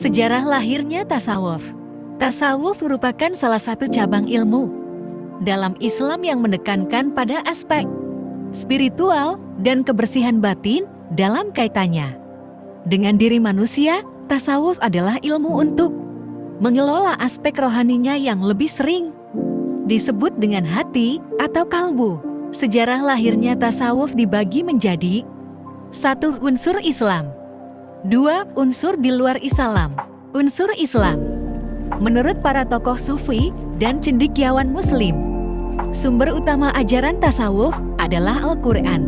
Sejarah lahirnya tasawuf. Tasawuf merupakan salah satu cabang ilmu dalam Islam yang menekankan pada aspek spiritual dan kebersihan batin dalam kaitannya dengan diri manusia. Tasawuf adalah ilmu untuk mengelola aspek rohaninya yang lebih sering disebut dengan hati atau kalbu. Sejarah lahirnya tasawuf dibagi menjadi 1. Unsur Islam, 2. Unsur di luar Islam. Unsur Islam menurut para tokoh sufi dan cendekiawan muslim, sumber utama ajaran tasawuf adalah Al-Quran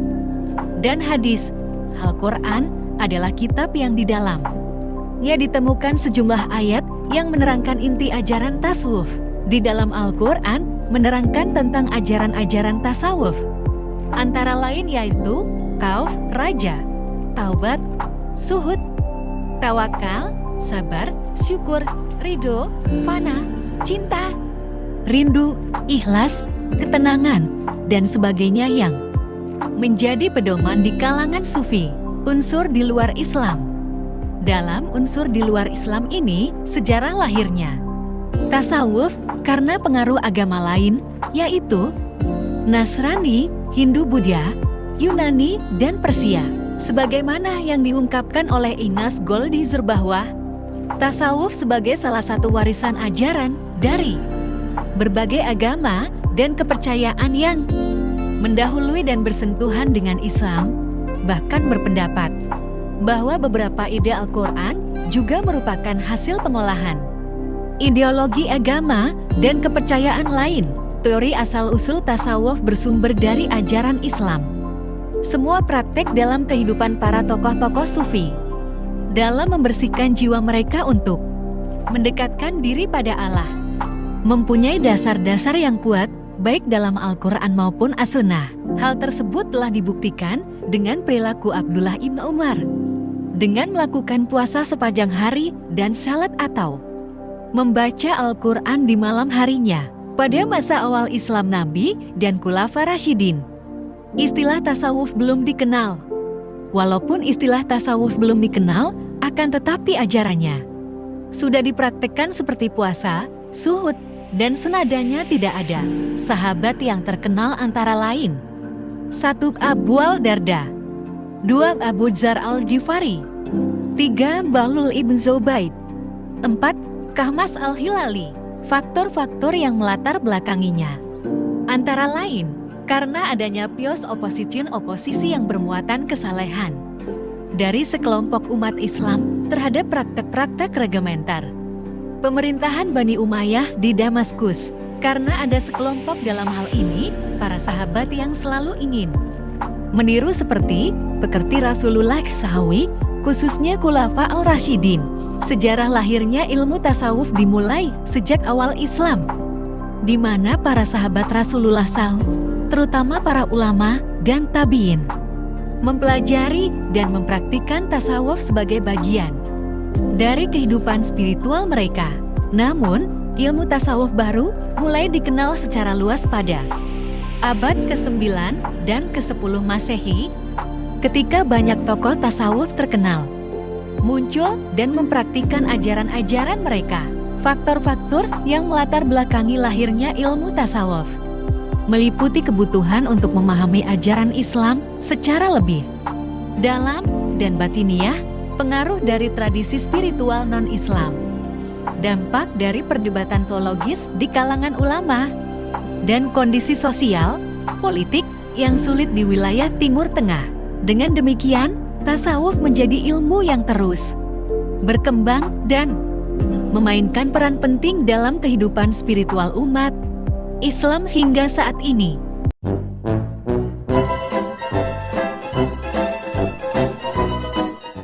dan hadis. Al-Quran adalah kitab yang di dalamnya ditemukan sejumlah ayat yang menerangkan inti ajaran tasawuf. Di dalam Al-Quran menerangkan tentang ajaran-ajaran tasawuf, antara lain yaitu khauf, raja, taubat, zuhud, tawakal, sabar, syukur, ridho, fana, cinta, rindu, ikhlas, ketenangan, dan sebagainya yang menjadi pedoman di kalangan sufi. Unsur di luar Islam. Dalam unsur di luar Islam ini, sejarah lahirnya tasawuf karena pengaruh agama lain, yaitu Nasrani, Hindu, Buddha, Yunani, dan Persia. Sebagaimana yang diungkapkan oleh Ignaz Goldziher bahwa tasawuf sebagai salah satu warisan ajaran dari berbagai agama dan kepercayaan yang mendahului dan bersentuhan dengan Islam, bahkan berpendapat bahwa beberapa ide Al-Quran juga merupakan hasil pengolahan ideologi agama dan kepercayaan lain. Teori asal-usul tasawuf bersumber dari ajaran Islam. Semua praktek dalam kehidupan para tokoh-tokoh sufi dalam membersihkan jiwa mereka untuk mendekatkan diri pada Allah mempunyai dasar-dasar yang kuat baik dalam Al-Quran maupun As-Sunnah. Hal tersebut telah dibuktikan dengan perilaku Abdullah ibn Umar dengan melakukan puasa sepanjang hari dan salat atau membaca Al-Quran di malam harinya. Pada masa awal Islam Nabi dan Khulafa Rasyidin, istilah tasawuf belum dikenal. Walaupun istilah tasawuf belum dikenal, akan tetapi ajarannya sudah dipraktekkan seperti puasa, zuhud, dan senadanya tidak ada sahabat yang terkenal antara lain 1. Abu Darda, 2. Abu Dzar al-Ghifari, 3. Bahlul ibn Zubaid, 4. Kahmas al-Hilali. Faktor-faktor yang melatar belakanginya antara lain karena adanya pious opposition, oposisi yang bermuatan kesalehan dari sekelompok umat Islam terhadap praktek-praktek reglementer pemerintahan Bani Umayyah di Damaskus. Karena ada sekelompok dalam hal ini, para sahabat yang selalu ingin meniru seperti pekerti Rasulullah SAW, khususnya Khulafa al-Rasyidin. Sejarah lahirnya ilmu tasawuf dimulai sejak awal Islam, di mana para sahabat Rasulullah SAW, terutama para ulama dan tabi'in, mempelajari dan mempraktikkan tasawuf sebagai bagian dari kehidupan spiritual mereka. Namun, ilmu tasawuf baru mulai dikenal secara luas pada abad ke-9 dan ke-10 Masehi, ketika banyak tokoh tasawuf terkenal muncul dan mempraktikkan ajaran-ajaran mereka. Faktor-faktor yang melatar belakangi lahirnya ilmu tasawuf meliputi kebutuhan untuk memahami ajaran Islam secara lebih dalam dan batiniah, pengaruh dari tradisi spiritual non-Islam, dampak dari perdebatan teologis di kalangan ulama, dan kondisi sosial, politik yang sulit di wilayah Timur Tengah. Dengan demikian, tasawuf menjadi ilmu yang terus berkembang dan memainkan peran penting dalam kehidupan spiritual umat Islam hingga saat ini.